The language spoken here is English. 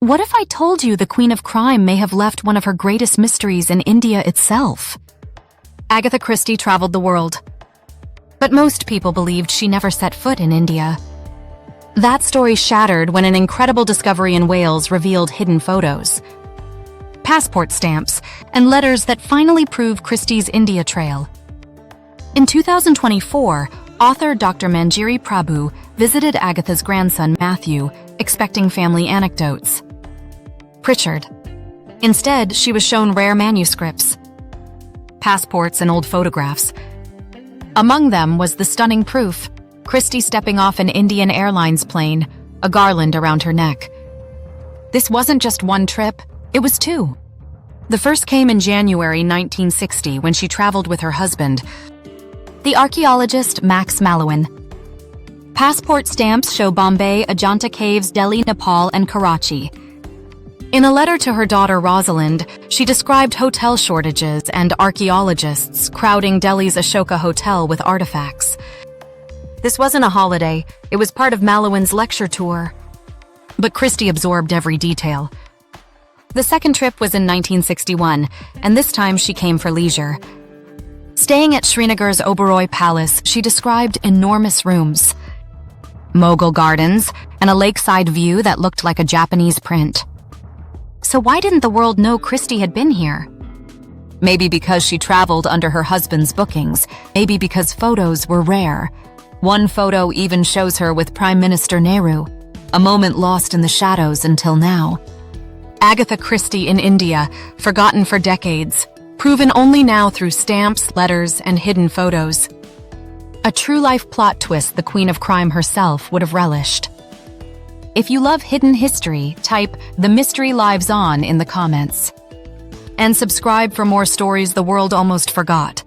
What if I told you the Queen of Crime may have left one of her greatest mysteries in India itself? Agatha Christie traveled the world, but most people believed she never set foot in India. That story shattered when an incredible discovery in Wales revealed hidden photos, passport stamps, and letters that finally prove Christie's India trail. In 2024, author Dr. Manjiri Prabhu visited Agatha's grandson Matthew, expecting family anecdotes. Prichard. Instead, she was shown rare manuscripts, passports, and old photographs. Among them was the stunning proof: Christie stepping off an Indian Airlines plane, a garland around her neck. This wasn't just one trip, it was two. The first came in January 1960 when she traveled with her husband, the archaeologist Max Mallowan. Passport stamps show Bombay, Ajanta Caves, Delhi, Nepal, and Karachi. In a letter to her daughter Rosalind, she described hotel shortages and archaeologists crowding Delhi's Ashoka Hotel with artifacts. This wasn't a holiday, it was part of Mallowan's lecture tour. But Christie absorbed every detail. The second trip was in 1961, and this time she came for leisure. Staying at Srinagar's Oberoi Palace, she described enormous rooms, Mughal gardens, and a lakeside view that looked like a Japanese print. So why didn't the world know Christie had been here? Maybe because she traveled under her husband's bookings, maybe because photos were rare. One photo even shows her with Prime Minister Nehru, a moment lost in the shadows until now. Agatha Christie in India, forgotten for decades, proven only now through stamps, letters, and hidden photos. A true-life plot twist the Queen of Crime herself would have relished. If you love hidden history, type "The Mystery Lives On" in the comments. And subscribe for more stories the world almost forgot.